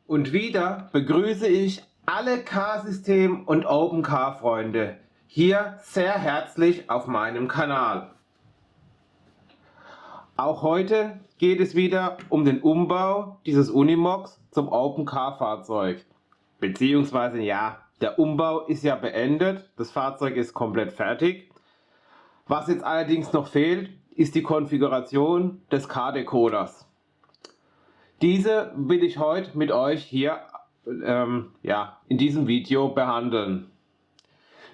Und wieder begrüße ich alle Car-System- und Open-Car-Freunde hier sehr herzlich auf meinem Kanal. Auch heute geht es wieder um den Umbau dieses Unimogs zum Open-Car-Fahrzeug. Beziehungsweise ja, der Umbau ist ja beendet, das Fahrzeug ist komplett fertig. Was jetzt allerdings noch fehlt, ist die Konfiguration des Car-Decoders. Diese will ich heute mit euch hier in diesem Video behandeln.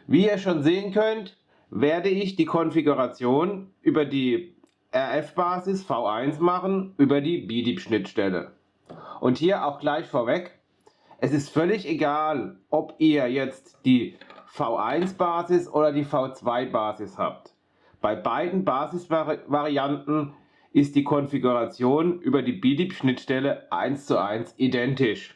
Wie ihr schon sehen könnt, werde ich die Konfiguration über die RF-Basis V1 machen, über die BDIP-Schnittstelle. Und hier auch gleich vorweg, es ist völlig egal, ob ihr jetzt die V1-Basis oder die V2-Basis habt. Bei beiden Basisvarianten ist die Konfiguration über die BDIP-Schnittstelle 1:1 identisch.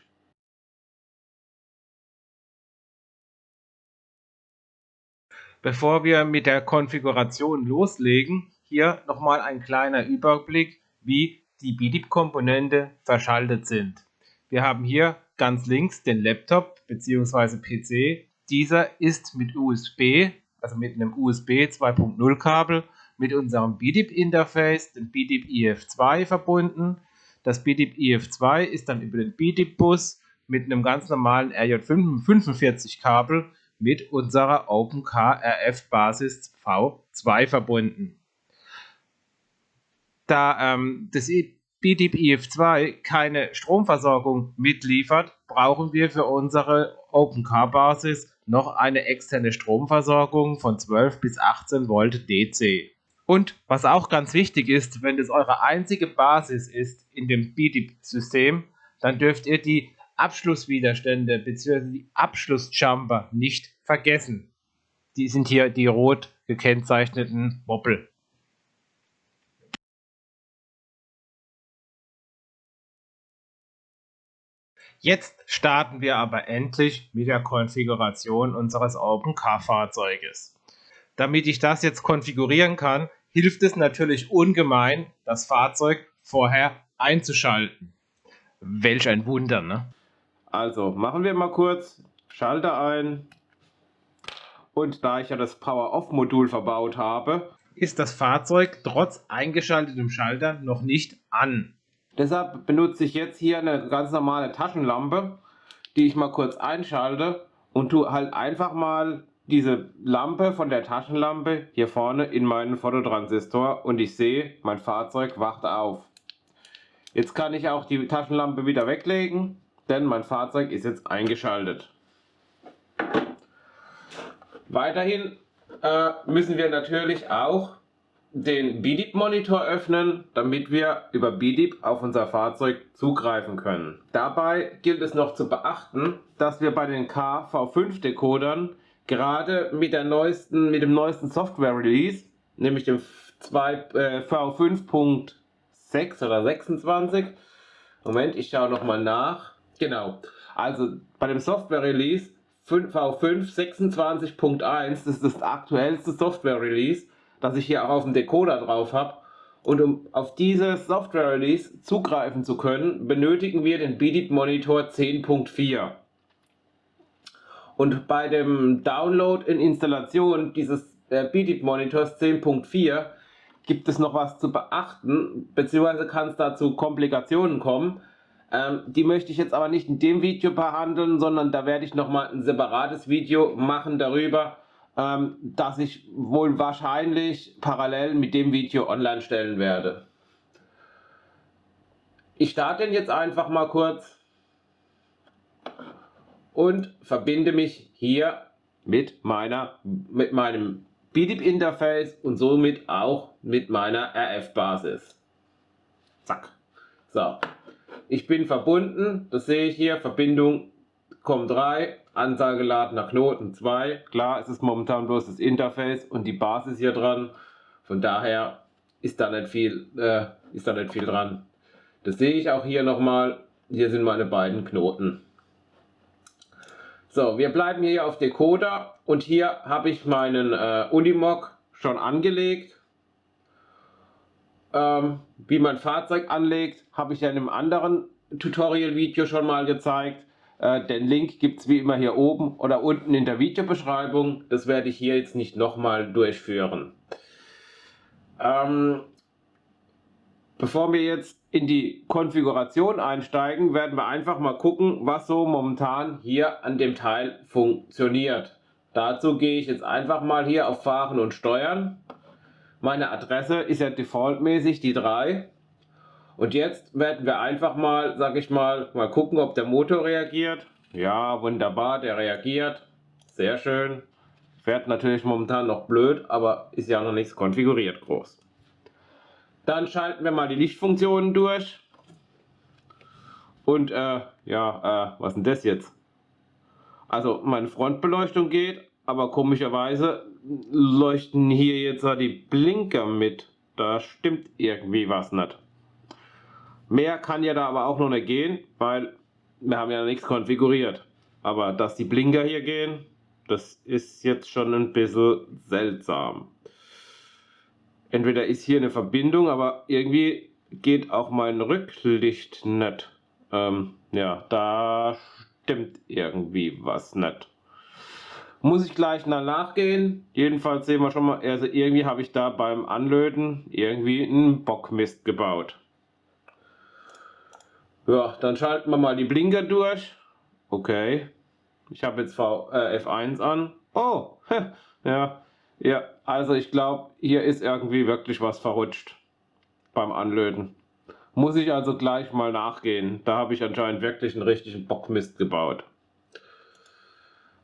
Bevor wir mit der Konfiguration loslegen, hier nochmal ein kleiner Überblick, wie die BDIP-Komponente verschaltet sind. Wir haben hier ganz links den Laptop bzw. PC. Dieser ist mit USB, also mit einem USB 2.0 Kabel, mit unserem BDIP-Interface, dem BDIP IF2 verbunden. Das BDIP IF2 ist dann über den BDIP-Bus mit einem ganz normalen RJ45 Kabel mit unserer OpenCar RF Basis V2 verbunden. Da das BDIP IF2 keine Stromversorgung mitliefert, brauchen wir für unsere OpenCar Basis noch eine externe Stromversorgung von 12 bis 18 Volt DC. Und was auch ganz wichtig ist, wenn das eure einzige Basis ist in dem BDIP-System, dann dürft ihr die Abschlusswiderstände bzw. die Abschlussjumper nicht vergessen. Die sind hier die rot gekennzeichneten Wobbel. Jetzt starten wir aber endlich mit der Konfiguration unseres OpenCar-Fahrzeuges. Damit ich das jetzt konfigurieren kann, hilft es natürlich ungemein, das Fahrzeug vorher einzuschalten. Welch ein Wunder, ne? Also machen wir mal kurz Schalter ein. Und da ich ja das Power-Off-Modul verbaut habe, ist das Fahrzeug trotz eingeschaltetem Schalter noch nicht an. Deshalb benutze ich jetzt hier eine ganz normale Taschenlampe, die ich mal kurz einschalte und tue halt einfach mal diese Lampe von der Taschenlampe hier vorne in meinen Fototransistor und ich sehe, mein Fahrzeug wacht auf. Jetzt kann ich auch die Taschenlampe wieder weglegen, denn mein Fahrzeug ist jetzt eingeschaltet. Weiterhin müssen wir natürlich auch den BDIP-Monitor öffnen, damit wir über BDIP auf unser Fahrzeug zugreifen können. Dabei gilt es noch zu beachten, dass wir bei den KV5-Decodern gerade mit dem neuesten Software-Release, nämlich dem V5.6 oder 26, Moment, ich schaue nochmal nach. Genau, also bei dem Software-Release V5 26.1, das ist das aktuellste Software-Release, das ich hier auch auf dem Decoder drauf habe. Und um auf dieses Software-Release zugreifen zu können, benötigen wir den BDIP-Monitor 10.4. Und bei dem Download in Installation dieses BDIP-Monitors 10.4 gibt es noch was zu beachten, beziehungsweise kann es da zu Komplikationen kommen. Die möchte ich jetzt aber nicht in dem Video behandeln, sondern da werde ich nochmal ein separates Video machen darüber, das ich wohl wahrscheinlich parallel mit dem Video online stellen werde. Ich starte den jetzt einfach mal kurz und verbinde mich hier mit meinem BDIP-Interface und somit auch mit meiner RF-Basis. Zack. So. Ich bin verbunden, das sehe ich hier, Verbindung COM3, Anzahl geladener Knoten 2. Klar, es ist momentan bloß das Interface und die Basis hier dran. Von daher ist da nicht viel dran. Das sehe ich auch hier nochmal. Hier sind meine beiden Knoten. So, wir bleiben hier auf Decoder und hier habe ich meinen Unimog schon angelegt. Wie mein Fahrzeug anlegt, habe ich ja in einem anderen Tutorial-Video schon mal gezeigt. Den Link gibt es wie immer hier oben oder unten in der Videobeschreibung. Das werde ich hier jetzt nicht nochmal durchführen. Bevor wir jetzt in die Konfiguration einsteigen, werden wir einfach mal gucken, was so momentan hier an dem Teil funktioniert. Dazu gehe ich jetzt einfach mal hier auf Fahren und Steuern. Meine Adresse ist ja defaultmäßig die 3. Und jetzt werden wir einfach mal, sag ich mal gucken, ob der Motor reagiert. Ja, wunderbar, der reagiert. Sehr schön. Fährt natürlich momentan noch blöd, aber ist ja noch nichts konfiguriert groß. Dann schalten wir mal die Lichtfunktionen durch. Und was ist denn das jetzt? Also meine Frontbeleuchtung geht, aber komischerweise leuchten hier jetzt die Blinker mit. Da stimmt irgendwie was nicht. Mehr kann ja da aber auch noch nicht gehen, weil wir haben ja nichts konfiguriert. Aber dass die Blinker hier gehen, das ist jetzt schon ein bisschen seltsam. Entweder ist hier eine Verbindung, aber irgendwie geht auch mein Rücklicht nicht. Ja, da stimmt irgendwie was nicht. Muss ich gleich nachgehen. Jedenfalls sehen wir schon mal, also irgendwie habe ich da beim Anlöten irgendwie einen Bockmist gebaut. Ja, dann schalten wir mal die Blinker durch. Okay. Ich habe jetzt F1 an. Oh, ja, also ich glaube, hier ist irgendwie wirklich was verrutscht beim Anlöten. Muss ich also gleich mal nachgehen. Da habe ich anscheinend wirklich einen richtigen Bockmist gebaut.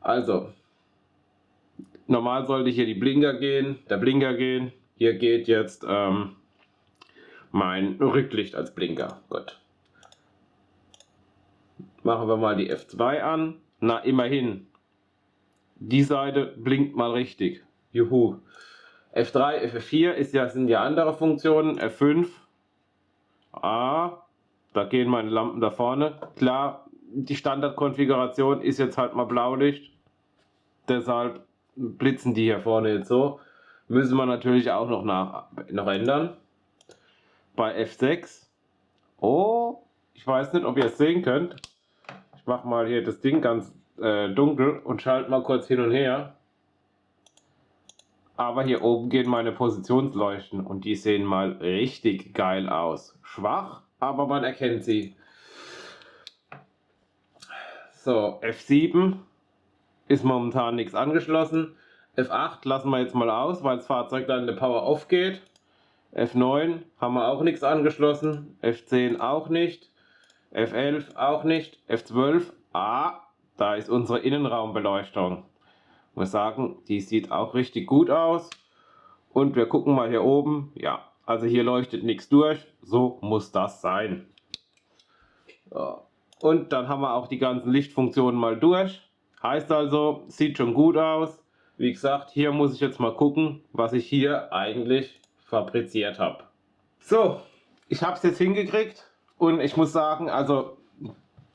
Also, normal sollte hier der Blinker gehen. Hier geht jetzt mein Rücklicht als Blinker. Gut. Machen wir mal die F2 an. Na, immerhin. Die Seite blinkt mal richtig. Juhu. F3, F4 sind ja andere Funktionen. F5. Da gehen meine Lampen da vorne. Klar, die Standardkonfiguration ist jetzt halt mal Blaulicht. Deshalb blitzen die hier vorne jetzt so. Müssen wir natürlich auch noch ändern. Bei F6. Oh, ich weiß nicht, ob ihr es sehen könnt. Ich mache mal hier das Ding ganz dunkel und schalte mal kurz hin und her. Aber hier oben gehen meine Positionsleuchten und die sehen mal richtig geil aus. Schwach, aber man erkennt sie. So, F7 ist momentan nichts angeschlossen. F8 lassen wir jetzt mal aus, weil das Fahrzeug dann in der Power Off geht. F9 haben wir auch nichts angeschlossen. F10 auch nicht. F11 auch nicht. F12, da ist unsere Innenraumbeleuchtung. Ich muss sagen, die sieht auch richtig gut aus. Und wir gucken mal hier oben. Ja, also hier leuchtet nichts durch. So muss das sein. So. Und dann haben wir auch die ganzen Lichtfunktionen mal durch. Heißt also, sieht schon gut aus. Wie gesagt, hier muss ich jetzt mal gucken, was ich hier eigentlich fabriziert habe. So, ich habe es jetzt hingekriegt. Und ich muss sagen, also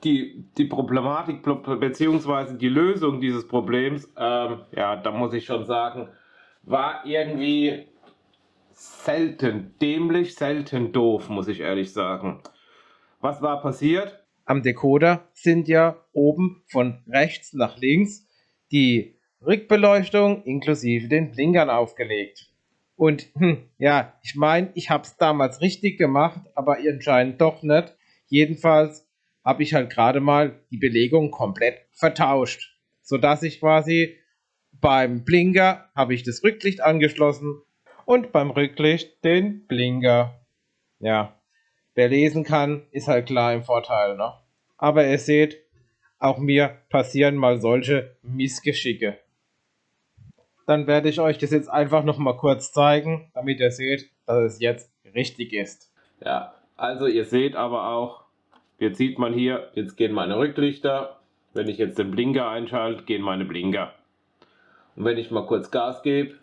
die Problematik bzw. die Lösung dieses Problems, ja, da muss ich schon sagen, war irgendwie selten dämlich, selten doof, muss ich ehrlich sagen. Was war passiert? Am Decoder sind ja oben von rechts nach links die Rückbeleuchtung inklusive den Blinkern aufgelegt. Und ja, ich meine, ich habe es damals richtig gemacht, aber anscheinend doch nicht. Jedenfalls habe ich halt gerade mal die Belegung komplett vertauscht, sodass ich quasi beim Blinker habe ich das Rücklicht angeschlossen und beim Rücklicht den Blinker. Ja, wer lesen kann, ist halt klar im Vorteil, ne? Aber ihr seht, auch mir passieren mal solche Missgeschicke. Dann werde ich euch das jetzt einfach noch mal kurz zeigen, damit ihr seht, dass es jetzt richtig ist. Ja, also ihr seht aber auch, jetzt sieht man hier, jetzt gehen meine Rücklichter. Wenn ich jetzt den Blinker einschalte, gehen meine Blinker. Und wenn ich mal kurz Gas gebe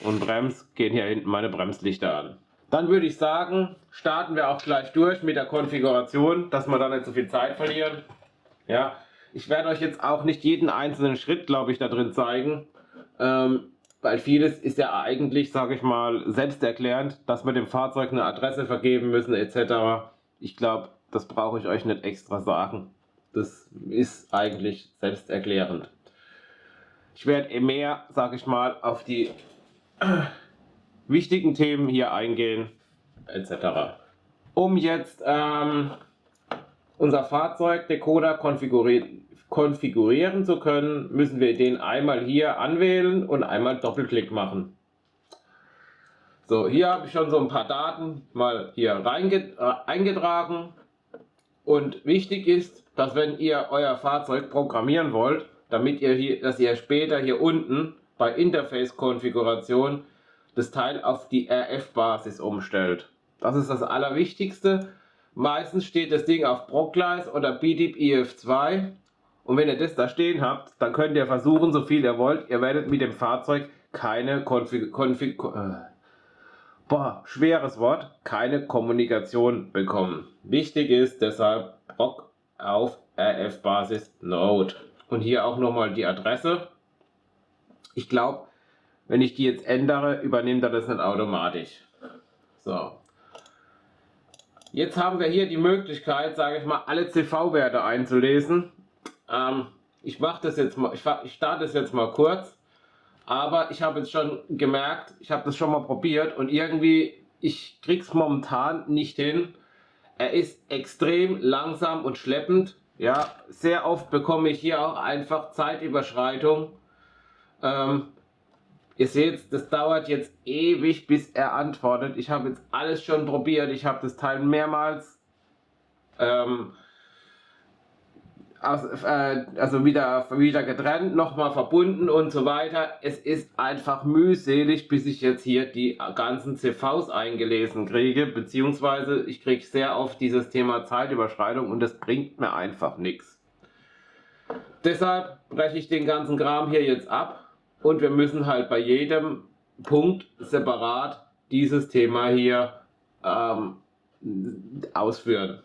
und bremse, gehen hier hinten meine Bremslichter an. Dann würde ich sagen, starten wir auch gleich durch mit der Konfiguration, dass wir da nicht so viel Zeit verlieren. Ja, ich werde euch jetzt auch nicht jeden einzelnen Schritt, glaube ich, da drin zeigen, weil vieles ist ja eigentlich, sage ich mal, selbsterklärend, dass wir dem Fahrzeug eine Adresse vergeben müssen etc. Ich glaube, Das brauche ich euch nicht extra sagen. Das ist eigentlich selbsterklärend. Ich werde mehr, sage ich mal, auf die wichtigen Themen hier eingehen, etc. Um jetzt unser Fahrzeugdecoder konfigurieren zu können, müssen wir den einmal hier anwählen und einmal Doppelklick machen. So, hier habe ich schon so ein paar Daten mal hier eingetragen. Und wichtig ist, dass wenn ihr euer Fahrzeug programmieren wollt, damit dass ihr später hier unten bei Interface-Konfiguration das Teil auf die RF-Basis umstellt. Das ist das Allerwichtigste. Meistens steht das Ding auf Procglass oder BDIP EF2. Und wenn ihr das da stehen habt, dann könnt ihr versuchen, so viel ihr wollt. Ihr werdet mit dem Fahrzeug keine schweres Wort, keine Kommunikation bekommen. Wichtig ist deshalb Proc auf RF-Basis Node. Und hier auch nochmal die Adresse. Ich glaube, wenn ich die jetzt ändere, übernimmt er das nicht automatisch. So. Jetzt haben wir hier die Möglichkeit, sage ich mal, alle CV-Werte einzulesen. Ich mache das jetzt mal, ich starte das jetzt mal kurz. Aber ich habe jetzt schon gemerkt, ich habe das schon mal probiert und irgendwie, ich krieg's momentan nicht hin. Er ist extrem langsam und schleppend. Ja, sehr oft bekomme ich hier auch einfach Zeitüberschreitung. Ihr seht, das dauert jetzt ewig, bis er antwortet. Ich habe jetzt alles schon probiert. Ich habe das Teil mehrmals also wieder getrennt, nochmal verbunden und so weiter. Es ist einfach mühselig, bis ich jetzt hier die ganzen CVs eingelesen kriege, beziehungsweise ich kriege sehr oft dieses Thema Zeitüberschreitung und das bringt mir einfach nichts. Deshalb breche ich den ganzen Kram hier jetzt ab und wir müssen halt bei jedem Punkt separat dieses Thema hier ausführen.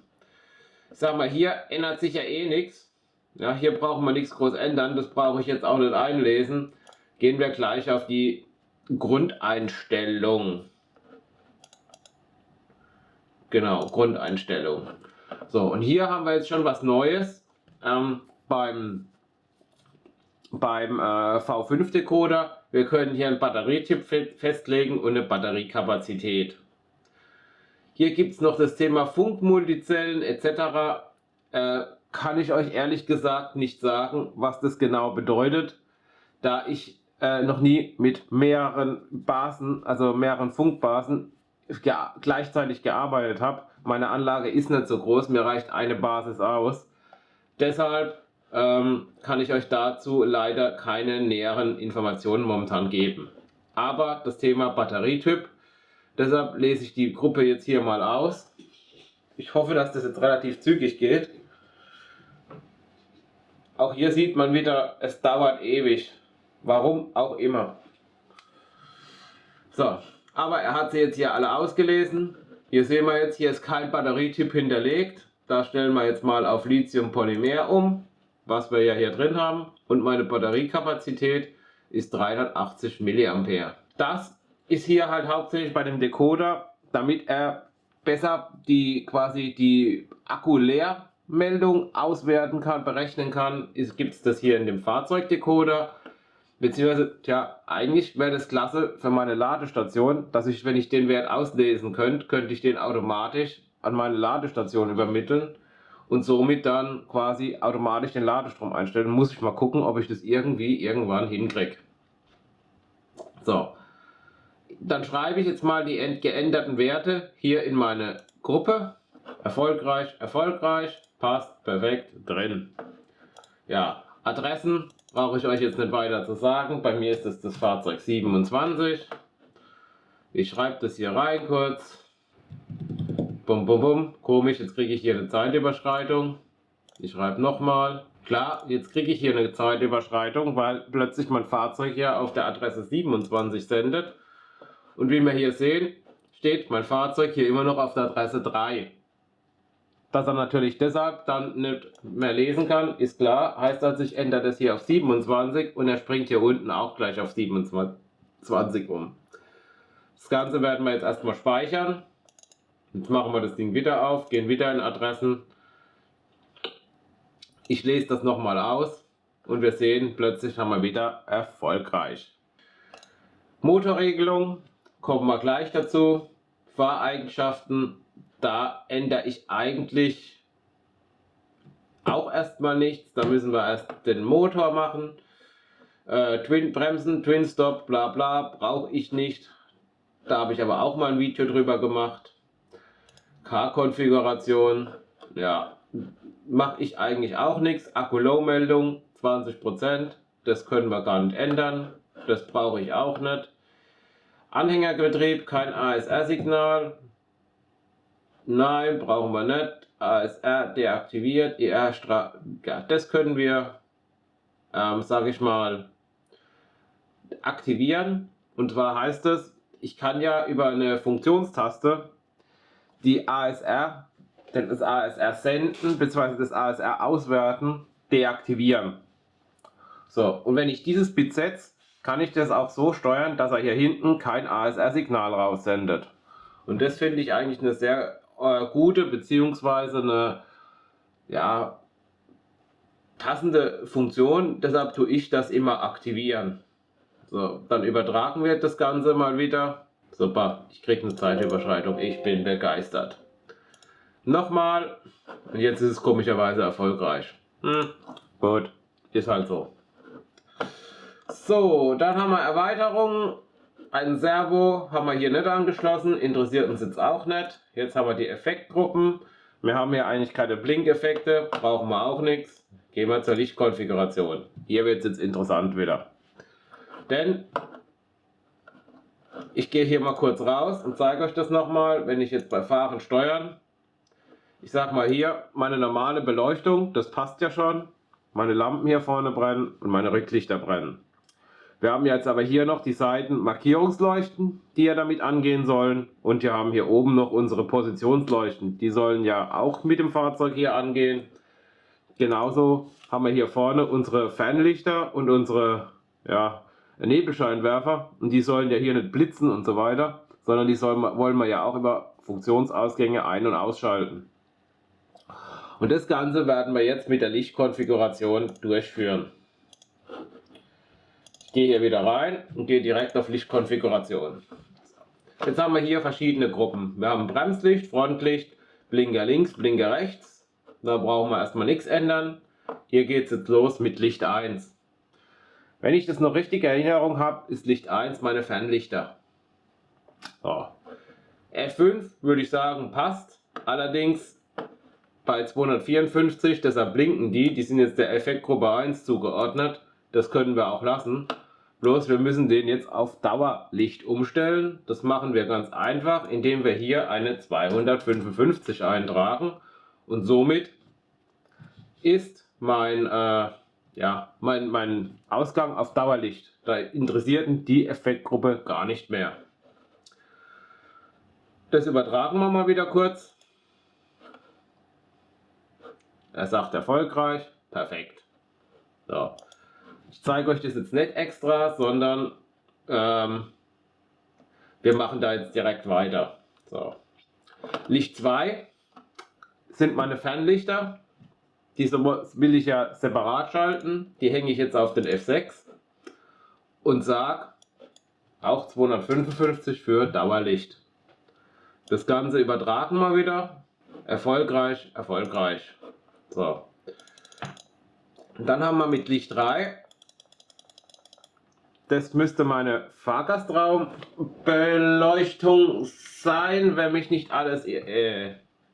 Ich sag mal, hier ändert sich ja eh nichts. Ja, hier brauchen wir nichts groß ändern. Das brauche ich jetzt auch nicht einlesen. Gehen wir gleich auf die Grundeinstellung. Genau, Grundeinstellung. So, und hier haben wir jetzt schon was Neues. Beim V5-Decoder. Wir können hier einen Batterietyp festlegen und eine Batteriekapazität. Hier gibt es noch das Thema Funkmultizellen etc. Kann ich euch ehrlich gesagt nicht sagen, was das genau bedeutet, da ich noch nie mit mehreren Basen, also mehreren Funkbasen gleichzeitig gearbeitet habe. Meine Anlage ist nicht so groß, mir reicht eine Basis aus. Deshalb kann ich euch dazu leider keine näheren Informationen momentan geben. Aber das Thema Batterietyp, deshalb lese ich die Gruppe jetzt hier mal aus. Ich hoffe, dass das jetzt relativ zügig geht. Auch hier sieht man wieder, es dauert ewig. Warum auch immer. So, aber er hat sie jetzt hier alle ausgelesen. Hier sehen wir jetzt, hier ist kein Batterietyp hinterlegt. Da stellen wir jetzt mal auf Lithium-Polymer um, was wir ja hier drin haben. Und meine Batteriekapazität ist 380 mA. Das ist hier halt hauptsächlich bei dem Decoder, damit er besser die Akku-Leer-Meldung auswerten kann, berechnen kann. Gibt es das hier in dem Fahrzeugdecoder. Beziehungsweise, tja, eigentlich wäre das klasse für meine Ladestation, dass ich, wenn ich den Wert auslesen könnte ich den automatisch an meine Ladestation übermitteln und somit dann quasi automatisch den Ladestrom einstellen. Muss ich mal gucken, ob ich das irgendwann hinkriege. So, dann schreibe ich jetzt mal die geänderten Werte hier in meine Gruppe. Erfolgreich, erfolgreich, passt, perfekt, drin. Ja, Adressen brauche ich euch jetzt nicht weiter zu sagen. Bei mir ist es das Fahrzeug 27. Ich schreibe das hier rein kurz. Bum, bum, bum. Komisch, jetzt kriege ich hier eine Zeitüberschreitung. Ich schreibe nochmal. Klar, jetzt kriege ich hier eine Zeitüberschreitung, weil plötzlich mein Fahrzeug hier auf der Adresse 27 sendet. Und wie wir hier sehen, steht mein Fahrzeug hier immer noch auf der Adresse 3. Dass er natürlich deshalb dann nicht mehr lesen kann, ist klar. Heißt also, ich ändere das hier auf 27 und er springt hier unten auch gleich auf 27 um. Das Ganze werden wir jetzt erstmal speichern. Jetzt machen wir das Ding wieder auf, gehen wieder in Adressen. Ich lese das nochmal aus und wir sehen, plötzlich haben wir wieder erfolgreich. Motorregelung, kommen wir gleich dazu. Fahreigenschaften, da ändere ich eigentlich auch erstmal nichts. Da müssen wir erst den Motor machen. Twin-Bremsen, Twin-Stop, bla bla, brauche ich nicht. Da habe ich aber auch mal ein Video drüber gemacht. K-Konfiguration, ja, mache ich eigentlich auch nichts. Akku-Low-Meldung 20%, das können wir gar nicht ändern. Das brauche ich auch nicht. Anhängerbetrieb, kein ASR-Signal. Nein, brauchen wir nicht. ASR deaktiviert, ER, ja, das können wir, sage ich mal, aktivieren. Und zwar heißt es, ich kann ja über eine Funktionstaste die ASR, das ASR senden bzw. das ASR auswerten, deaktivieren. So, und wenn ich dieses Bit setze, kann ich das auch so steuern, dass er hier hinten kein ASR-Signal raussendet. Und das finde ich eigentlich eine sehr gute bzw. eine ja, passende Funktion. Deshalb tue ich das immer aktivieren. So, dann übertragen wir das Ganze mal wieder. Super, ich kriege eine Zeitüberschreitung. Ich bin begeistert. Nochmal. Und jetzt ist es komischerweise erfolgreich. Gut, ist halt so. So, dann haben wir Erweiterungen. Ein Servo haben wir hier nicht angeschlossen. Interessiert uns jetzt auch nicht. Jetzt haben wir die Effektgruppen. Wir haben hier eigentlich keine Blinkeffekte. Brauchen wir auch nichts. Gehen wir zur Lichtkonfiguration. Hier wird es jetzt interessant wieder. Denn ich gehe hier mal kurz raus und zeige euch das nochmal, wenn ich jetzt bei Fahren steuern. Ich sag mal hier, meine normale Beleuchtung, das passt ja schon. Meine Lampen hier vorne brennen und meine Rücklichter brennen. Wir haben jetzt aber hier noch die Seitenmarkierungsleuchten, die ja damit angehen sollen. Und wir haben hier oben noch unsere Positionsleuchten. Die sollen ja auch mit dem Fahrzeug hier angehen. Genauso haben wir hier vorne unsere Fernlichter und unsere Nebelscheinwerfer. Und die sollen ja hier nicht blitzen und so weiter, sondern die wollen wir ja auch über Funktionsausgänge ein- und ausschalten. Und das Ganze werden wir jetzt mit der Lichtkonfiguration durchführen. Ich gehe hier wieder rein und gehe direkt auf Lichtkonfiguration. Jetzt haben wir hier verschiedene Gruppen. Wir haben Bremslicht, Frontlicht, Blinker links, Blinker rechts. Da brauchen wir erstmal nichts ändern. Hier geht es jetzt los mit Licht 1. Wenn ich das noch richtig in Erinnerung habe, ist Licht 1 meine Fernlichter. So. F5 würde ich sagen passt. Allerdings bei 254, deshalb blinken die sind jetzt der Effektgruppe 1 zugeordnet. Das können wir auch lassen. Bloß wir müssen den jetzt auf Dauerlicht umstellen. Das machen wir ganz einfach, indem wir hier eine 255 eintragen. Und somit ist mein Ausgang auf Dauerlicht. Da interessiert die Effektgruppe gar nicht mehr. Das übertragen wir mal wieder kurz. Er sagt erfolgreich. Perfekt. So. Ich zeige euch das jetzt nicht extra, sondern wir machen da jetzt direkt weiter. So. Licht 2 sind meine Fernlichter. Diese will ich ja separat schalten. Die hänge ich jetzt auf den F6 und sage auch 255 für Dauerlicht. Das Ganze übertragen wir wieder. Erfolgreich, erfolgreich. So. Und dann haben wir mit Licht 3. Das müsste meine Fahrgastraumbeleuchtung sein, wenn mich nicht alles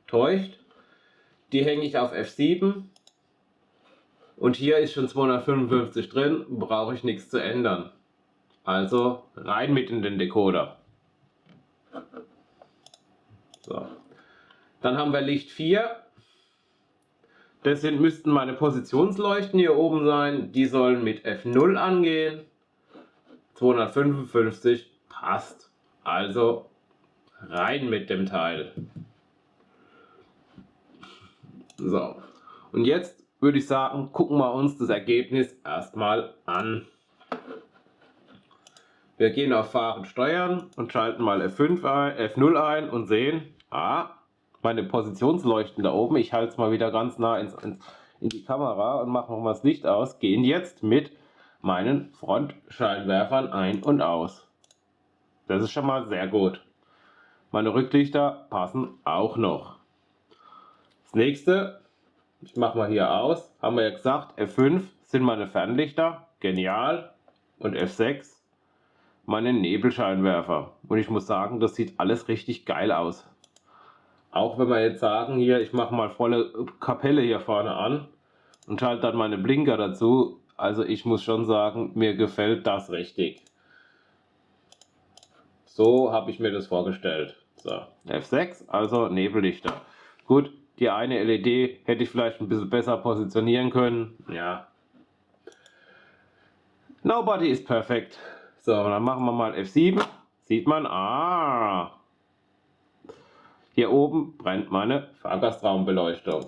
täuscht. Die hänge ich auf F7. Und hier ist schon 255 drin, brauche ich nichts zu ändern. Also rein mit in den Decoder. So. Dann haben wir Licht 4. Das müssten meine Positionsleuchten hier oben sein. Die sollen mit F0 angehen. 255 passt. Also rein mit dem Teil. So. Und jetzt würde ich sagen, gucken wir uns das Ergebnis erstmal an. Wir gehen auf Fahren steuern und schalten mal F0 ein und sehen, Meine Positionsleuchten da oben, ich halte es mal wieder ganz nah in die Kamera und mache nochmal das Licht aus, gehen jetzt mit meinen Frontscheinwerfern ein und aus. Das ist schon mal sehr gut. Meine Rücklichter passen auch noch. Das nächste, ich mache mal hier aus, haben wir ja gesagt, F5 sind meine Fernlichter, genial, und F6 meine Nebelscheinwerfer. Und ich muss sagen, das sieht alles richtig geil aus. Auch wenn wir jetzt sagen, hier, ich mache mal volle Kapelle hier vorne an und schalte dann meine Blinker dazu. Also ich muss schon sagen, mir gefällt das richtig. So habe ich mir das vorgestellt. So, F6, also Nebellichter. Gut, die eine LED hätte ich vielleicht ein bisschen besser positionieren können. Ja. Nobody is perfect. So, dann machen wir mal F7. Sieht man, hier oben brennt meine Fahrgastraumbeleuchtung.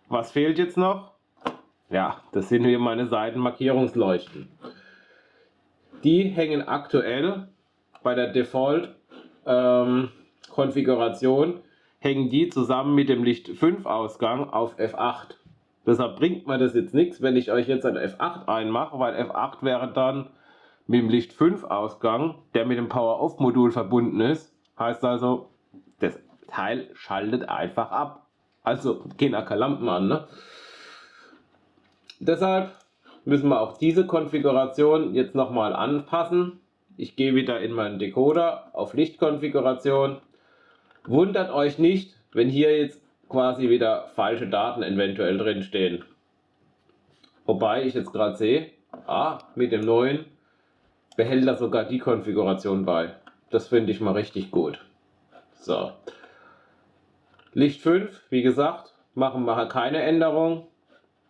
Was fehlt jetzt noch? Ja, das sind hier meine Seitenmarkierungsleuchten. Die hängen aktuell bei der Default Konfiguration, hängen die zusammen mit dem Licht 5 Ausgang auf F8. Deshalb bringt mir das jetzt nichts, wenn ich euch jetzt ein F8 einmache, weil F8 wäre dann mit dem Licht 5 Ausgang, der mit dem Power-Off-Modul verbunden ist. Heißt also, das Teil schaltet einfach ab. Also gehen auch keine Lampen an. Ne? Deshalb müssen wir auch diese Konfiguration jetzt nochmal anpassen. Ich gehe wieder in meinen Decoder auf Lichtkonfiguration. Wundert euch nicht, wenn hier jetzt quasi wieder falsche Daten eventuell drin stehen. Wobei ich jetzt gerade sehe, mit dem neuen behält er sogar die Konfiguration bei. Das finde ich mal richtig gut. So. Licht 5, wie gesagt, machen wir keine Änderung.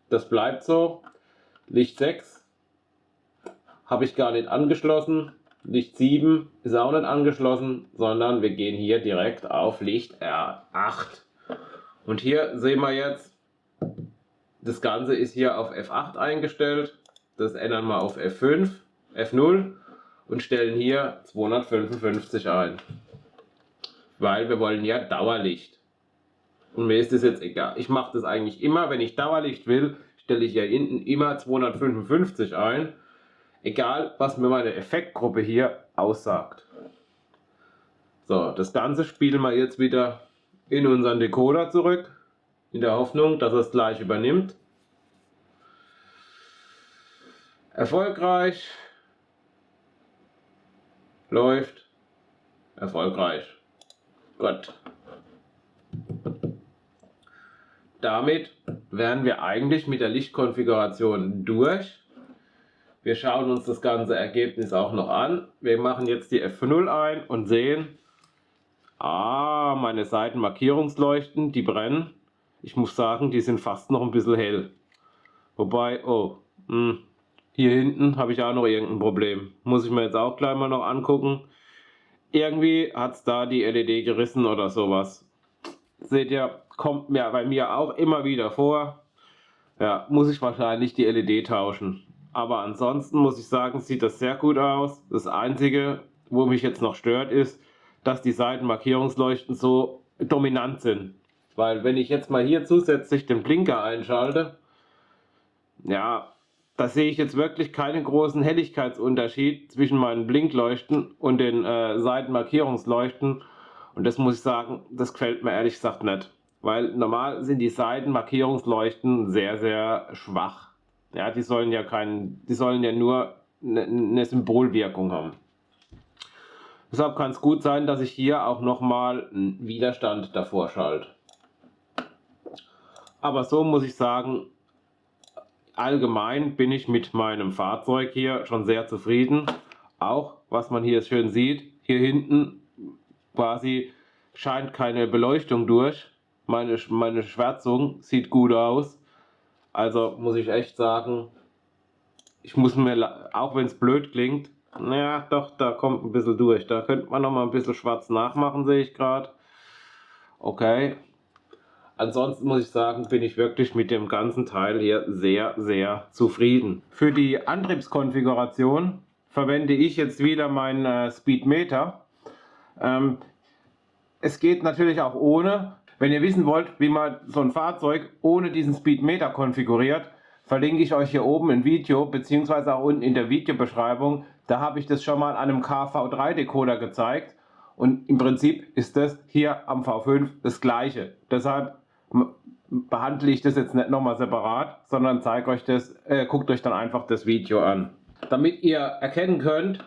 Das bleibt so. Licht 6 habe ich gar nicht angeschlossen. Licht 7 ist auch nicht angeschlossen, sondern wir gehen hier direkt auf Licht R8. Und hier sehen wir jetzt, das Ganze ist hier auf F8 eingestellt. Das ändern wir auf F5, F0 und stellen hier 255 ein. Weil wir wollen ja Dauerlicht. Und mir ist das jetzt egal. Ich mache das eigentlich immer, wenn ich Dauerlicht will, stelle ich hier hinten immer 255 ein. Egal, was mir meine Effektgruppe hier aussagt. So, das Ganze spielen wir jetzt wieder in unseren Decoder zurück. In der Hoffnung, dass es gleich übernimmt. Erfolgreich. Läuft. Erfolgreich. Gut. Damit wären wir eigentlich mit der Lichtkonfiguration durch. Wir schauen uns das ganze Ergebnis auch noch an. Wir machen jetzt die F0 ein und sehen, meine Seitenmarkierungsleuchten, die brennen. Ich muss sagen, die sind fast noch ein bisschen hell. Wobei, hier hinten habe ich auch noch irgendein Problem. Muss ich mir jetzt auch gleich mal noch angucken. Irgendwie hat es da die LED gerissen oder sowas. Seht ihr, kommt mir bei mir auch immer wieder vor. Ja, muss ich wahrscheinlich die LED tauschen. Aber ansonsten muss ich sagen, sieht das sehr gut aus. Das Einzige, wo mich jetzt noch stört, ist, dass die Seitenmarkierungsleuchten so dominant sind. Weil wenn ich jetzt mal hier zusätzlich den Blinker einschalte, ja, da sehe ich jetzt wirklich keinen großen Helligkeitsunterschied zwischen meinen Blinkleuchten und den Seitenmarkierungsleuchten. Und das muss ich sagen, das gefällt mir ehrlich gesagt nicht. Weil normal sind die Seitenmarkierungsleuchten sehr, sehr schwach. Ja, die sollen ja nur eine Symbolwirkung haben. Deshalb kann es gut sein, dass ich hier auch nochmal einen Widerstand davor schalte. Aber so muss ich sagen, allgemein bin ich mit meinem Fahrzeug hier schon sehr zufrieden. Auch, was man hier schön sieht, hier hinten quasi scheint keine Beleuchtung durch. Meine Schwärzung sieht gut aus. Also muss ich echt sagen, ich muss mir, auch wenn es blöd klingt, naja, doch, da kommt ein bisschen durch. Da könnte man noch mal ein bisschen schwarz nachmachen, sehe ich gerade. Okay. Ansonsten muss ich sagen, bin ich wirklich mit dem ganzen Teil hier sehr, sehr zufrieden. Für die Antriebskonfiguration verwende ich jetzt wieder meinen Speedometer. es geht natürlich auch ohne. Wenn ihr wissen wollt, wie man so ein Fahrzeug ohne diesen Speedometer konfiguriert, verlinke ich euch hier oben ein Video, beziehungsweise auch unten in der Videobeschreibung. Da habe ich das schon mal an einem KV3-Decoder gezeigt. Und im Prinzip ist das hier am V5 das gleiche. Deshalb behandle ich das jetzt nicht nochmal separat, sondern zeige euch das, guckt euch dann einfach das Video an. Damit ihr erkennen könnt,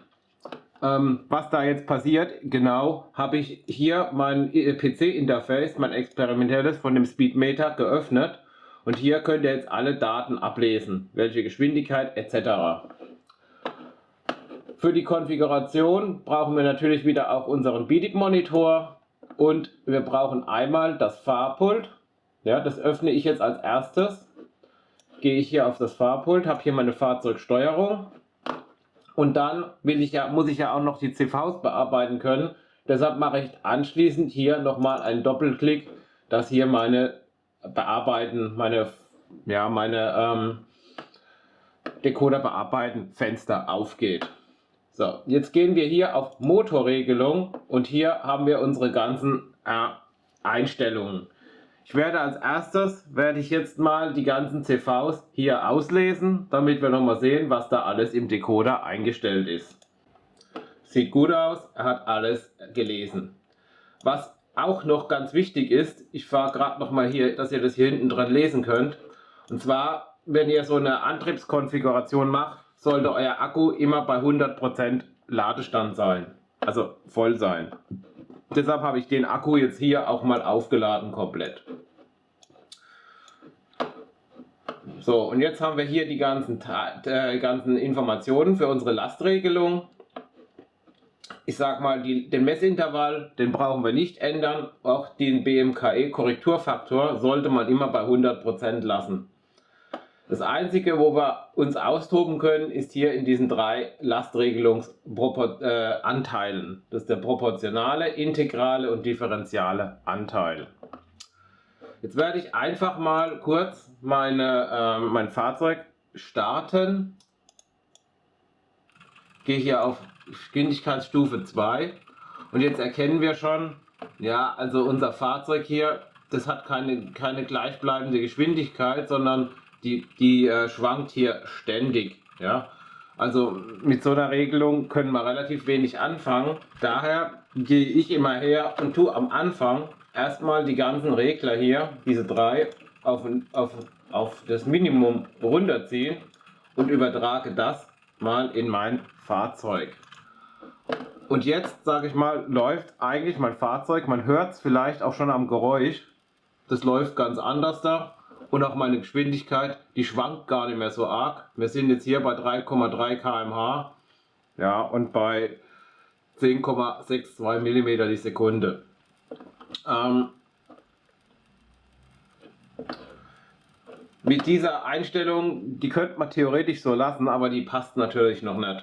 was da jetzt passiert, genau, habe ich hier mein PC-Interface, mein experimentelles von dem Speedometer geöffnet. Und hier könnt ihr jetzt alle Daten ablesen, welche Geschwindigkeit etc. Für die Konfiguration brauchen wir natürlich wieder auch unseren BDIC-Monitor und wir brauchen einmal das Fahrpult. Ja, das öffne ich jetzt als erstes. Gehe ich hier auf das Fahrpult, habe hier meine Fahrzeugsteuerung und dann muss ich ja auch noch die CVs bearbeiten können. Deshalb mache ich anschließend hier nochmal einen Doppelklick, dass hier meine Decoder bearbeiten Fenster aufgeht. So, jetzt gehen wir hier auf Motorregelung und hier haben wir unsere ganzen Einstellungen. Ich werde als erstes, jetzt mal die ganzen CVs hier auslesen, damit wir nochmal sehen, was da alles im Decoder eingestellt ist. Sieht gut aus, er hat alles gelesen. Was auch noch ganz wichtig ist, ich fahre gerade nochmal hier, dass ihr das hier hinten dran lesen könnt. Und zwar, wenn ihr so eine Antriebskonfiguration macht, sollte euer Akku immer bei 100% Ladestand sein, also voll sein. Deshalb habe ich den Akku jetzt hier auch mal aufgeladen komplett. So, und jetzt haben wir hier die ganzen Informationen für unsere Lastregelung. Ich sag mal, den Messintervall, den brauchen wir nicht ändern. Auch den BMKE Korrekturfaktor sollte man immer bei 100% lassen. Das einzige, wo wir uns austoben können, ist hier in diesen 3 Lastregelungsanteilen. Das ist der proportionale, integrale und differenziale Anteil. Jetzt werde ich einfach mal kurz mein Fahrzeug starten. Gehe hier auf Geschwindigkeitsstufe 2 und jetzt erkennen wir schon, ja, also unser Fahrzeug hier, das hat keine gleichbleibende Geschwindigkeit, sondern die schwankt hier ständig. Ja? Also mit so einer Regelung können wir relativ wenig anfangen. Daher gehe ich immer her und tue am Anfang erstmal die ganzen Regler hier, diese 3, auf das Minimum runterziehen und übertrage das mal in mein Fahrzeug. Und jetzt, sage ich mal, läuft eigentlich mein Fahrzeug, man hört es vielleicht auch schon am Geräusch, das läuft ganz anders da. Und auch meine Geschwindigkeit, die schwankt gar nicht mehr so arg. Wir sind jetzt hier bei 3,3 km/h, ja, und bei 10,62 mm die Sekunde. Mit dieser Einstellung, die könnte man theoretisch so lassen, aber die passt natürlich noch nicht.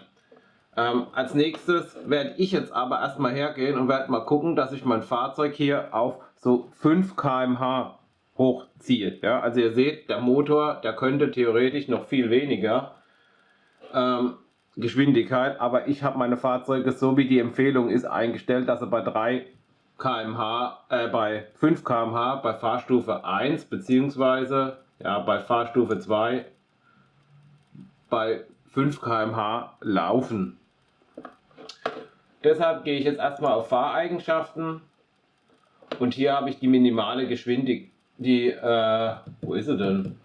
Als nächstes werde ich jetzt aber erstmal hergehen und werde mal gucken, dass ich mein Fahrzeug hier auf so 5 km/h hochziehe. Ja? Also ihr seht, der Motor, der könnte theoretisch noch viel weniger Geschwindigkeit, aber ich habe meine Fahrzeuge, so wie die Empfehlung ist, eingestellt, dass er bei 5 km/h bei Fahrstufe 1 bzw. ja, bei Fahrstufe 2 bei 5 km/h laufen. Deshalb gehe ich jetzt erstmal auf Fahreigenschaften und hier habe ich die minimale Geschwindigkeit. Wo ist sie denn?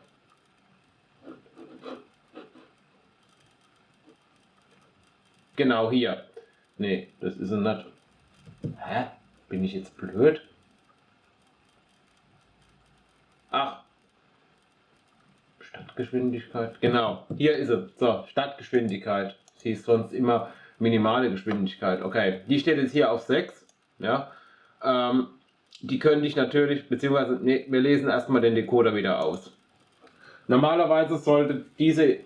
Genau hier. Nee, das ist sie nicht. Hä? Bin ich jetzt blöd? Ach. Stadtgeschwindigkeit. Genau, hier ist sie. So, Stadtgeschwindigkeit. Sie ist sonst immer minimale Geschwindigkeit. Okay, die steht jetzt hier auf 6. Ja. Die könnte ich natürlich, beziehungsweise nee, wir lesen erstmal den Decoder wieder aus. Normalerweise sollte diese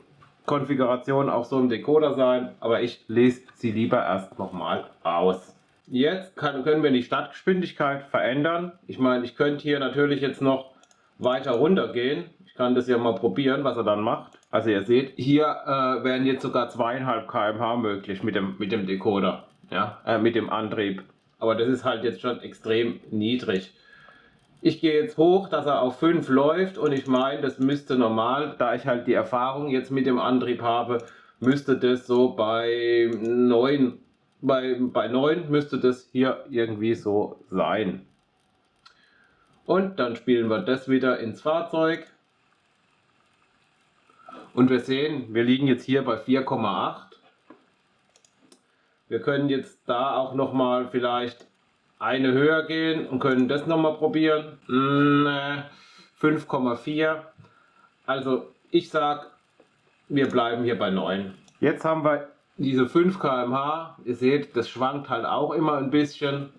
Konfiguration auch so im Decoder sein, aber ich lese sie lieber erst nochmal aus. Jetzt können wir die Startgeschwindigkeit verändern. Ich meine, ich könnte hier natürlich jetzt noch weiter runter gehen. Ich kann das ja mal probieren, was er dann macht. Also ihr seht, hier wären jetzt sogar 2,5 km/h möglich mit dem Decoder, ja, mit dem Antrieb aber das ist halt jetzt schon extrem niedrig. Ich gehe jetzt hoch, dass er auf 5 läuft und ich meine, das müsste normal, da ich halt die Erfahrung jetzt mit dem Antrieb habe, müsste das so bei 9, bei 9 müsste das hier irgendwie so sein. Und dann spielen wir das wieder ins Fahrzeug. Und wir sehen, wir liegen jetzt hier bei 4,8. Wir können jetzt da auch nochmal vielleicht eine höher gehen und können das nochmal probieren. 5,4. Also ich sag, wir bleiben hier bei 9. Jetzt haben wir diese 5 km/h. Ihr seht, das schwankt halt auch immer ein bisschen.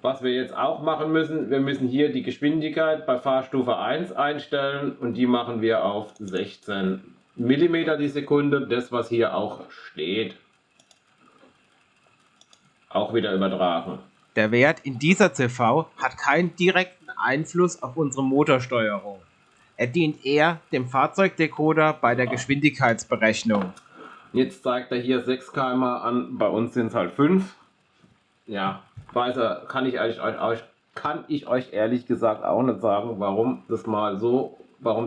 Was wir jetzt auch machen müssen, wir müssen hier die Geschwindigkeit bei Fahrstufe 1 einstellen und die machen wir auf 16 mm die Sekunde, das was hier auch steht. Auch wieder übertragen. Der Wert in dieser CV hat keinen direkten Einfluss auf unsere Motorsteuerung. Er dient eher dem Fahrzeugdecoder bei der Geschwindigkeitsberechnung. Jetzt zeigt er hier 6 km/h an, bei uns sind es halt 5. Ja, kann ich euch ehrlich gesagt auch nicht sagen, warum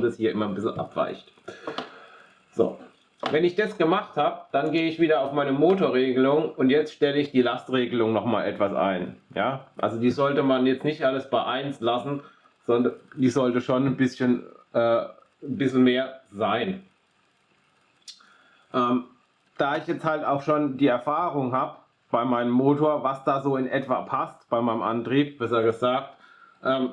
das hier immer ein bisschen abweicht. So, wenn ich das gemacht habe, dann gehe ich wieder auf meine Motorregelung und jetzt stelle ich die Lastregelung noch mal etwas ein. Ja, also die sollte man jetzt nicht alles bei 1 lassen, sondern die sollte schon ein bisschen mehr sein. Da ich jetzt halt auch schon die Erfahrung habe bei meinem Motor, was da so in etwa passt, bei meinem Antrieb, besser gesagt,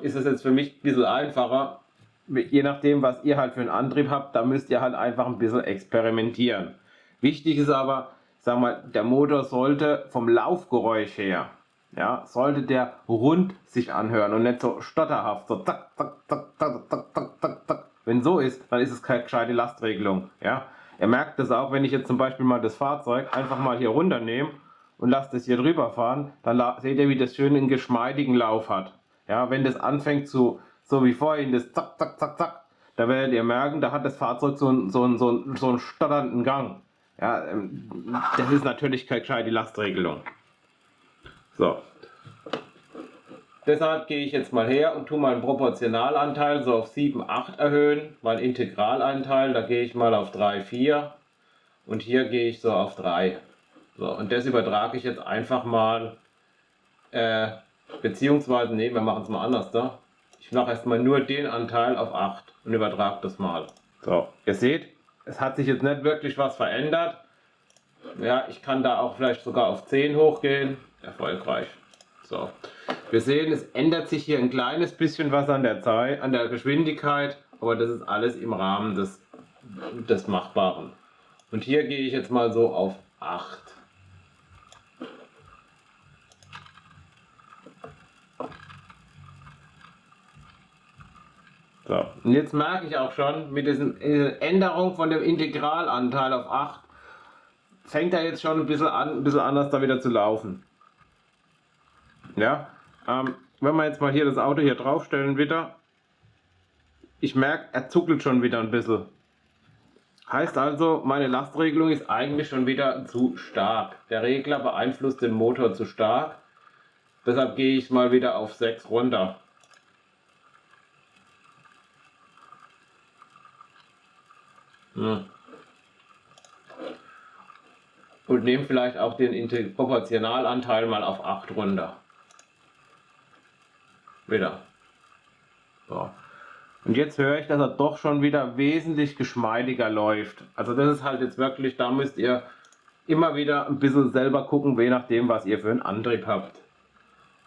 ist es jetzt für mich ein bisschen einfacher. Je nachdem, was ihr halt für einen Antrieb habt, da müsst ihr halt einfach ein bisschen experimentieren. Wichtig ist aber, sag mal, der Motor sollte vom Laufgeräusch her, ja, sollte der rund sich anhören und nicht so stotterhaft, so zack, zack, zack, zack, zack, zack, zack, zack. Wenn so ist, dann ist es keine gescheite Lastregelung, ja. Ihr merkt das auch, wenn ich jetzt zum Beispiel mal das Fahrzeug einfach mal hier runternehme und lasst es hier drüber fahren, dann seht ihr, wie das schön einen geschmeidigen Lauf hat. Ja, wenn das anfängt so wie vorhin, das zack, zack, zack, zack, da werdet ihr merken, da hat das Fahrzeug so einen stotternden Gang. Ja, das ist natürlich keine gescheite Lastregelung. So. Deshalb gehe ich jetzt mal her und tue meinen Proportionalanteil so auf 7, 8 erhöhen. Mein Integralanteil, da gehe ich mal auf 3, 4. Und hier gehe ich so auf 3. So, und das übertrage ich jetzt einfach mal, beziehungsweise, ne, wir machen es mal anders da. Ich mache erstmal nur den Anteil auf 8 und übertrage das mal. So, ihr seht, es hat sich jetzt nicht wirklich was verändert. Ja, ich kann da auch vielleicht sogar auf 10 hochgehen. Erfolgreich. So, wir sehen, es ändert sich hier ein kleines bisschen was an der Geschwindigkeit, aber das ist alles im Rahmen des Machbaren. Und hier gehe ich jetzt mal so auf 8. So, und jetzt merke ich auch schon, mit dieser Änderung von dem Integralanteil auf 8 fängt er jetzt schon ein bisschen anders da wieder zu laufen. Ja, wenn wir jetzt mal hier das Auto hier draufstellen wieder, ich merke, er zuckelt schon wieder ein bisschen. Heißt also, meine Lastregelung ist eigentlich schon wieder zu stark. Der Regler beeinflusst den Motor zu stark. Deshalb gehe ich mal wieder auf 6 runter. Und nehme vielleicht auch den Proportionalanteil mal auf 8 runter. Wieder. So. Und jetzt höre ich, dass er doch schon wieder wesentlich geschmeidiger läuft. Also das ist halt jetzt wirklich, da müsst ihr immer wieder ein bisschen selber gucken, je nachdem, was ihr für einen Antrieb habt.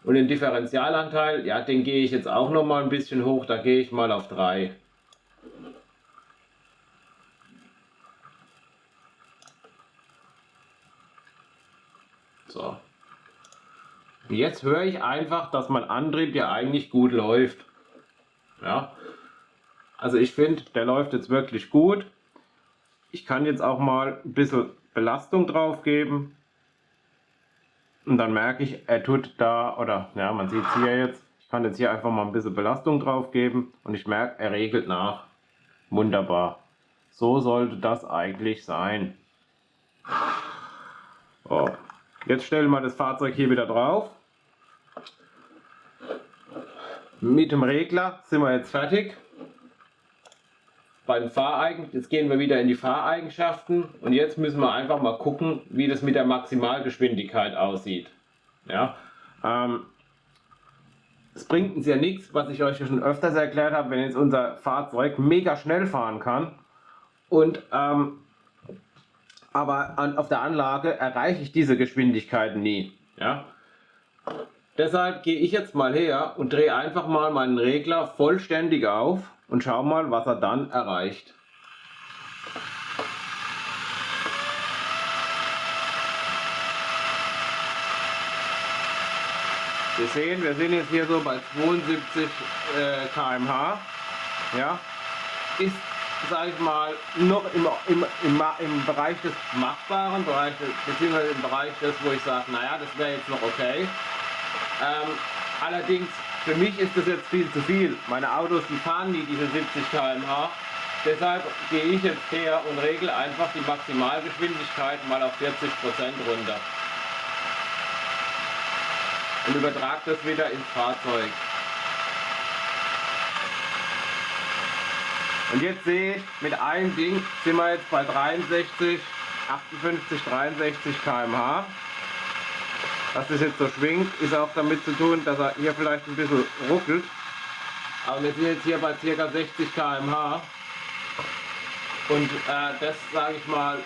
Und den Differentialanteil, ja, den gehe ich jetzt auch noch mal ein bisschen hoch, da gehe ich mal auf 3. So. Jetzt höre ich einfach, dass mein Antrieb ja eigentlich gut läuft. Ja. Also ich finde, der läuft jetzt wirklich gut. Ich kann jetzt auch mal ein bisschen Belastung drauf geben. Und dann merke ich, er tut da, oder ja, man sieht es hier jetzt, ich kann jetzt hier einfach mal ein bisschen Belastung drauf geben und ich merke, er regelt nach. Wunderbar. So sollte das eigentlich sein. Oh. Jetzt stellen wir das Fahrzeug hier wieder drauf. Mit dem Regler sind wir jetzt fertig. Bei den jetzt gehen wir wieder in die Fahreigenschaften und jetzt müssen wir einfach mal gucken, wie das mit der Maximalgeschwindigkeit aussieht. Ja, es bringt uns ja nichts, was ich euch schon öfters erklärt habe, wenn jetzt unser Fahrzeug mega schnell fahren kann und aber auf der Anlage erreiche ich diese Geschwindigkeiten nie. Ja? Deshalb gehe ich jetzt mal her und drehe einfach mal meinen Regler vollständig auf und schau mal, was er dann erreicht. Wir sehen, wir sind jetzt hier so bei 72 km/h. Ja, ist, sage ich mal, noch im Bereich des machbaren, beziehungsweise im Bereich des, wo ich sage, naja, das wäre jetzt noch okay. Allerdings, für mich ist das jetzt viel zu viel. Meine Autos, die fahren nie diese 70 km/h. Deshalb gehe ich jetzt her und regle einfach die Maximalgeschwindigkeit mal auf 40% runter. Und übertrage das wieder ins Fahrzeug. Und jetzt sehe ich, mit einem Ding sind wir jetzt bei 63, 58, 63 km/h. Dass das jetzt so schwingt, ist auch damit zu tun, dass er hier vielleicht ein bisschen ruckelt. Aber wir sind jetzt hier bei ca. 60 km/h. Und das, sage ich mal,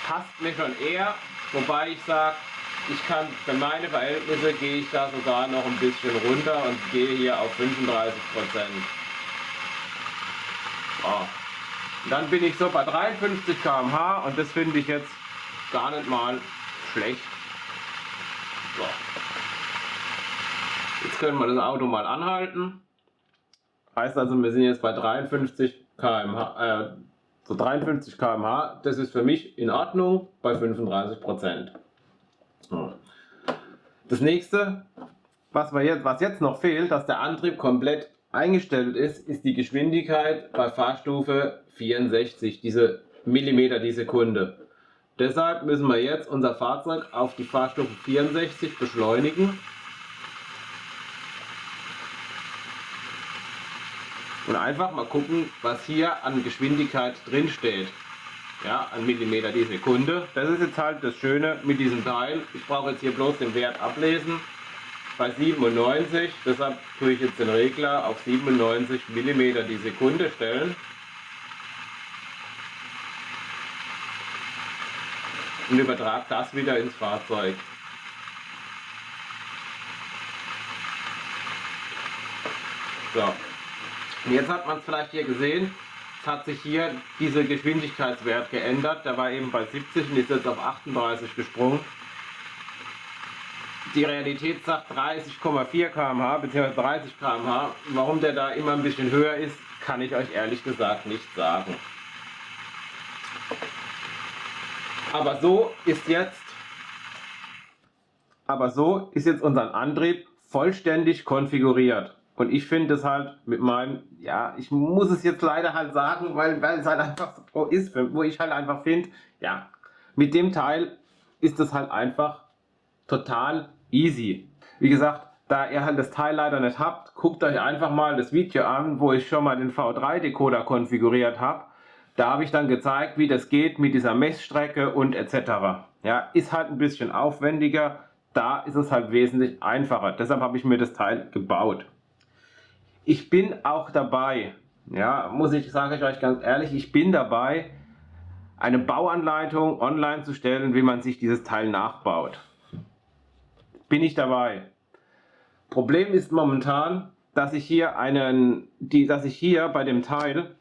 passt mir schon eher. Wobei ich sage, ich kann für meine Verhältnisse gehe ich da sogar noch ein bisschen runter und gehe hier auf 35%. So. Und dann bin ich so bei 53 km/h und das finde ich jetzt gar nicht mal schlecht. So. Jetzt können wir das Auto mal anhalten. Heißt also, wir sind jetzt bei 53 km/h. So 53 km/h, das ist für mich in Ordnung bei 35%. Das nächste, was jetzt noch fehlt, dass der Antrieb komplett eingestellt ist, ist die Geschwindigkeit bei Fahrstufe 64, diese Millimeter die Sekunde. Deshalb müssen wir jetzt unser Fahrzeug auf die Fahrstufe 64 beschleunigen. Und einfach mal gucken, was hier an Geschwindigkeit drin steht. Ja, an Millimeter die Sekunde. Das ist jetzt halt das Schöne mit diesem Teil. Ich brauche jetzt hier bloß den Wert ablesen. Bei 97, deshalb tue ich jetzt den Regler auf 97 Millimeter die Sekunde stellen. Und übertrage das wieder ins Fahrzeug. So. Und jetzt hat man es vielleicht hier gesehen. Es hat sich hier dieser Geschwindigkeitswert geändert. Der war eben bei 70 und ist jetzt auf 38 gesprungen. Die Realität sagt 30,4 km/h bzw. 30 km/h. Warum der da immer ein bisschen höher ist, kann ich euch ehrlich gesagt nicht sagen. Aber so ist jetzt unser Antrieb vollständig konfiguriert. Und ich finde es halt mit meinem, ja, ich muss es jetzt leider halt sagen, weil es halt einfach so ist, wo ich halt einfach finde, ja, mit dem Teil ist es halt einfach total easy. Wie gesagt, da ihr halt das Teil leider nicht habt, guckt euch einfach mal das Video an, wo ich schon mal den V3-Decoder konfiguriert habe. Da habe ich dann gezeigt, wie das geht mit dieser Messstrecke und etc. Ja, ist halt ein bisschen aufwendiger, da ist es halt wesentlich einfacher. Deshalb habe ich mir das Teil gebaut. Ich bin auch dabei, ja, sage ich euch ganz ehrlich, ich bin dabei, eine Bauanleitung online zu stellen, wie man sich dieses Teil nachbaut. Bin ich dabei. Problem ist momentan, dass ich hier bei dem Teil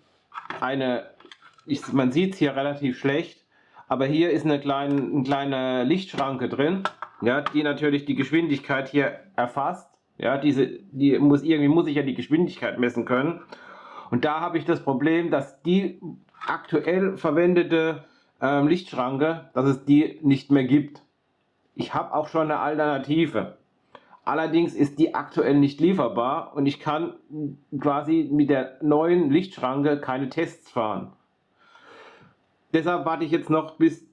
man sieht es hier relativ schlecht, aber hier ist eine kleine Lichtschranke drin, ja, die natürlich die Geschwindigkeit hier erfasst. Ja, irgendwie muss ich ja die Geschwindigkeit messen können. Und da habe ich das Problem, dass die aktuell verwendete Lichtschranke, dass es die nicht mehr gibt. Ich habe auch schon eine Alternative. Allerdings ist die aktuell nicht lieferbar und ich kann quasi mit der neuen Lichtschranke keine Tests fahren. Deshalb warte ich jetzt noch, bis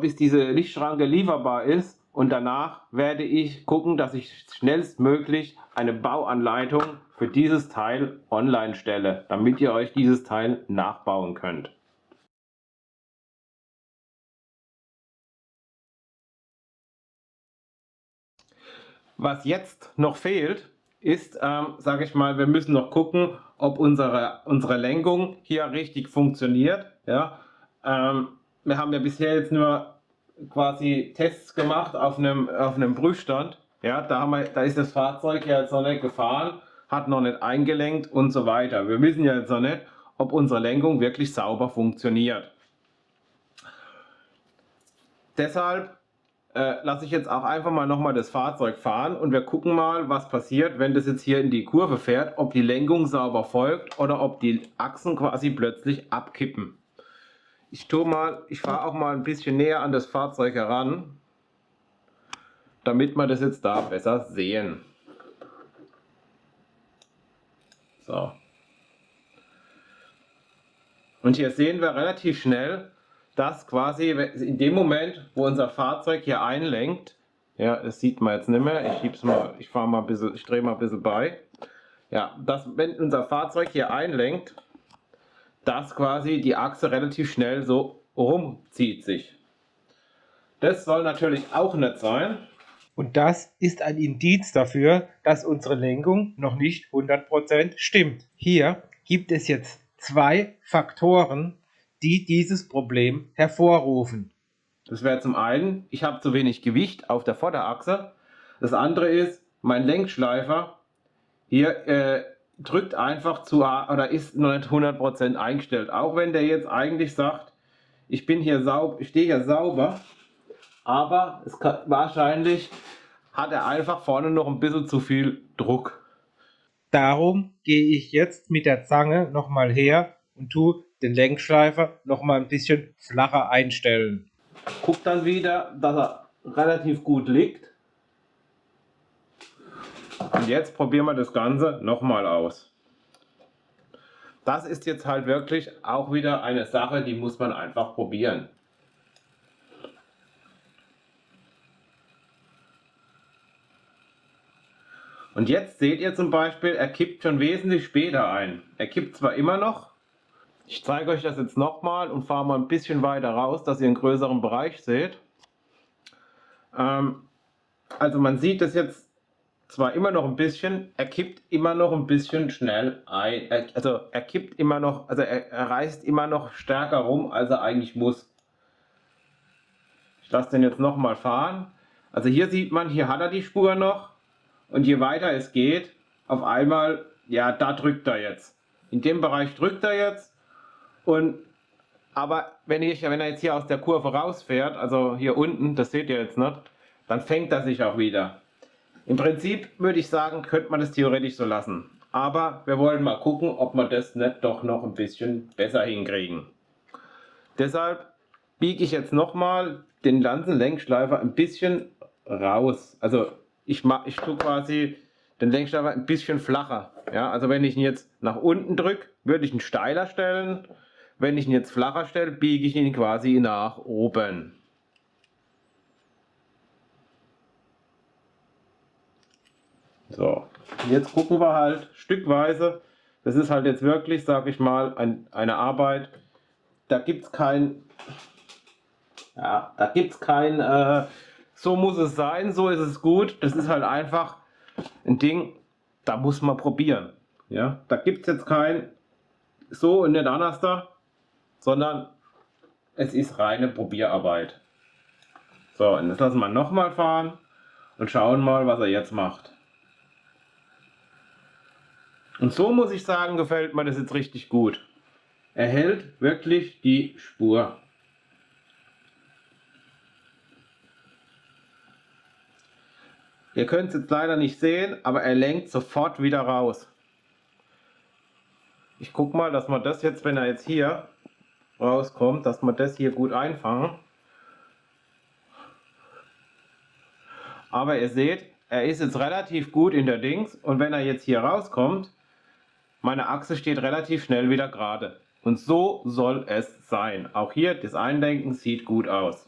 bis diese Lichtschranke lieferbar ist. Und danach werde ich gucken, dass ich schnellstmöglich eine Bauanleitung für dieses Teil online stelle, damit ihr euch dieses Teil nachbauen könnt. Was jetzt noch fehlt, ist, sage ich mal, wir müssen noch gucken, ob unsere Lenkung hier richtig funktioniert. Ja? Wir haben ja bisher jetzt nur quasi Tests gemacht auf einem Prüfstand. Ja, da ist das Fahrzeug ja jetzt noch nicht gefahren, hat noch nicht eingelenkt und so weiter. Wir wissen ja jetzt noch nicht, ob unsere Lenkung wirklich sauber funktioniert. Deshalb lasse ich jetzt auch einfach mal nochmal das Fahrzeug fahren und wir gucken mal, was passiert, wenn das jetzt hier in die Kurve fährt, ob die Lenkung sauber folgt oder ob die Achsen quasi plötzlich abkippen. Ich fahre auch mal ein bisschen näher an das Fahrzeug heran, damit wir das jetzt da besser sehen. So. Und hier sehen wir relativ schnell, dass quasi in dem Moment, wo unser Fahrzeug hier einlenkt, ja, das sieht man jetzt nicht mehr, ich drehe mal ein bisschen bei, ja, dass wenn unser Fahrzeug hier einlenkt, dass quasi die Achse relativ schnell so rumzieht sich. Das soll natürlich auch nicht sein. Und das ist ein Indiz dafür, dass unsere Lenkung noch nicht 100% stimmt. Hier gibt es jetzt zwei Faktoren, die dieses Problem hervorrufen. Das wäre zum einen, ich habe zu wenig Gewicht auf der Vorderachse. Das andere ist, mein Lenkschleifer hier drückt einfach zu oder ist noch nicht 100% eingestellt. Auch wenn der jetzt eigentlich sagt, ich stehe hier sauber, aber wahrscheinlich hat er einfach vorne noch ein bisschen zu viel Druck. Darum gehe ich jetzt mit der Zange nochmal her und tue den Lenkschleifer nochmal ein bisschen flacher einstellen. Guck dann wieder, dass er relativ gut liegt. Und jetzt probieren wir das Ganze nochmal aus. Das ist jetzt halt wirklich auch wieder eine Sache, die muss man einfach probieren. Und jetzt seht ihr zum Beispiel, er kippt schon wesentlich später ein. Er kippt zwar immer noch. Ich zeige euch das jetzt nochmal und fahre mal ein bisschen weiter raus, dass ihr einen größeren Bereich seht. Also man sieht das jetzt zwar immer noch ein bisschen, er kippt immer noch ein bisschen schnell ein. Also er kippt immer noch, also er reißt immer noch stärker rum, als er eigentlich muss. Ich lasse den jetzt nochmal fahren. Also hier sieht man, hier hat er die Spur noch. Und je weiter es geht, auf einmal, ja, da drückt er jetzt. In dem Bereich drückt er jetzt. Aber wenn er jetzt hier aus der Kurve rausfährt, also hier unten, das seht ihr jetzt nicht, dann fängt er sich auch wieder. Im Prinzip würde ich sagen, könnte man das theoretisch so lassen. Aber wir wollen mal gucken, ob wir das nicht doch noch ein bisschen besser hinkriegen. Deshalb biege ich jetzt nochmal den ganzen Lenkschleifer ein bisschen raus. Also ich tue quasi den Lenkschleifer ein bisschen flacher. Ja, also wenn ich ihn jetzt nach unten drücke, würde ich ihn steiler stellen. Wenn ich ihn jetzt flacher stelle, biege ich ihn quasi nach oben. So, jetzt gucken wir halt stückweise. Das ist halt jetzt wirklich, sage ich mal, eine Arbeit. Da gibt es so muss es sein, so ist es gut. Das ist halt einfach ein Ding, da muss man probieren. Ja, da gibt es jetzt kein so und nicht anders da, sondern es ist reine Probierarbeit. So, und jetzt lassen wir nochmal fahren und schauen mal, was er jetzt macht. Und so muss ich sagen, gefällt mir das jetzt richtig gut. Er hält wirklich die Spur. Ihr könnt es jetzt leider nicht sehen, aber er lenkt sofort wieder raus. Ich gucke mal, dass wir das jetzt, wenn er jetzt hier rauskommt, dass wir das hier gut einfangen. Aber ihr seht, er ist jetzt relativ gut in der Dings und wenn er jetzt hier rauskommt, meine Achse steht relativ schnell wieder gerade. Und so soll es sein. Auch hier, das Einlenken sieht gut aus.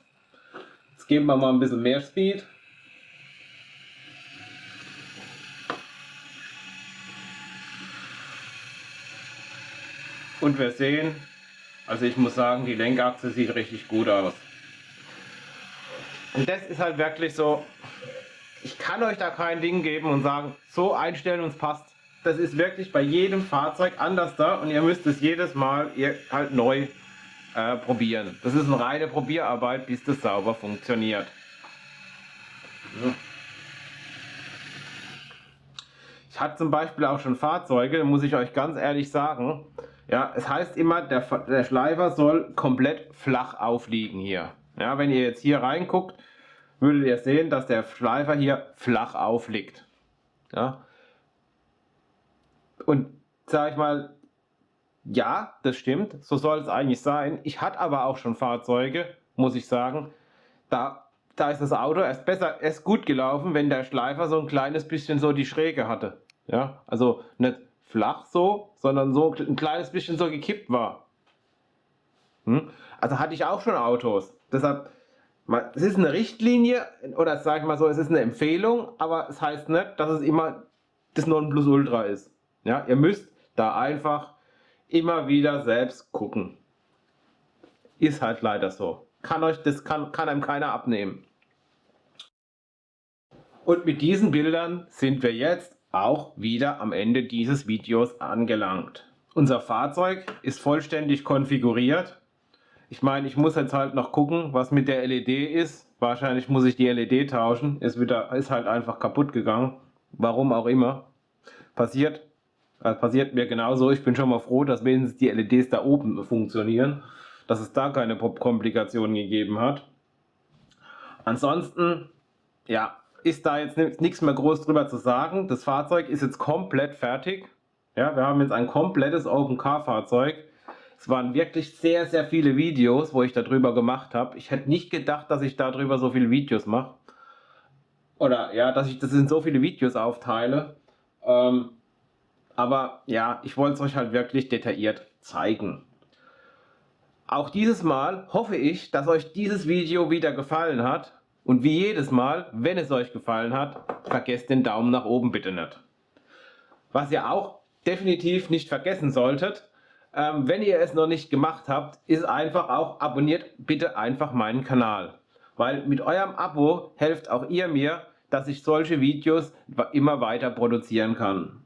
Jetzt geben wir mal ein bisschen mehr Speed. Und wir sehen, also ich muss sagen, die Lenkachse sieht richtig gut aus. Und das ist halt wirklich so, ich kann euch da kein Ding geben und sagen, so einstellen und es passt. Das ist wirklich bei jedem Fahrzeug anders da und ihr müsst es jedes Mal halt neu probieren. Das ist eine reine Probierarbeit, bis das sauber funktioniert. Ja. Ich hatte zum Beispiel auch schon Fahrzeuge, muss ich euch ganz ehrlich sagen. Ja, es heißt immer, der Schleifer soll komplett flach aufliegen hier. Ja, wenn ihr jetzt hier reinguckt, würdet ihr sehen, dass der Schleifer hier flach aufliegt. Ja. Und sag ich mal, ja, das stimmt, so soll es eigentlich sein. Ich hatte aber auch schon Fahrzeuge, muss ich sagen, da ist das Auto erst gut gelaufen, wenn der Schleifer so ein kleines bisschen so die Schräge hatte. Ja, also nicht flach so, sondern so ein kleines bisschen so gekippt war. Also hatte ich auch schon Autos. Deshalb, es ist eine Richtlinie, oder sage ich mal so, es ist eine Empfehlung, aber es heißt nicht, dass es immer das Nonplusultra ist. Ja, ihr müsst da einfach immer wieder selbst gucken. Ist halt leider so. Kann einem keiner abnehmen. Und mit diesen Bildern sind wir jetzt auch wieder am Ende dieses Videos angelangt. Unser Fahrzeug ist vollständig konfiguriert. Ich meine, ich muss jetzt halt noch gucken, was mit der LED ist. Wahrscheinlich muss ich die LED tauschen. Ist halt einfach kaputt gegangen. Warum auch immer. Passiert mir genauso. Ich bin schon mal froh, dass wenigstens die LEDs da oben funktionieren. Dass es da keine Komplikationen gegeben hat. Ansonsten, ja, ist da jetzt nichts mehr groß drüber zu sagen. Das Fahrzeug ist jetzt komplett fertig. Ja, wir haben jetzt ein komplettes Open-Car-Fahrzeug. Es waren wirklich sehr, sehr viele Videos, wo ich darüber gemacht habe. Ich hätte nicht gedacht, dass ich darüber so viele Videos mache. Oder ja, dass ich das in so viele Videos aufteile. Aber ja, ich wollte es euch halt wirklich detailliert zeigen. Auch dieses Mal hoffe ich, dass euch dieses Video wieder gefallen hat. Und wie jedes Mal, wenn es euch gefallen hat, vergesst den Daumen nach oben bitte nicht. Was ihr auch definitiv nicht vergessen solltet, wenn ihr es noch nicht gemacht habt, ist einfach auch, abonniert bitte einfach meinen Kanal. Weil mit eurem Abo helft auch ihr mir, dass ich solche Videos immer weiter produzieren kann.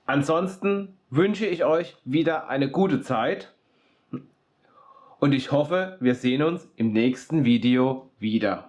Ansonsten wünsche ich euch wieder eine gute Zeit und ich hoffe, wir sehen uns im nächsten Video wieder.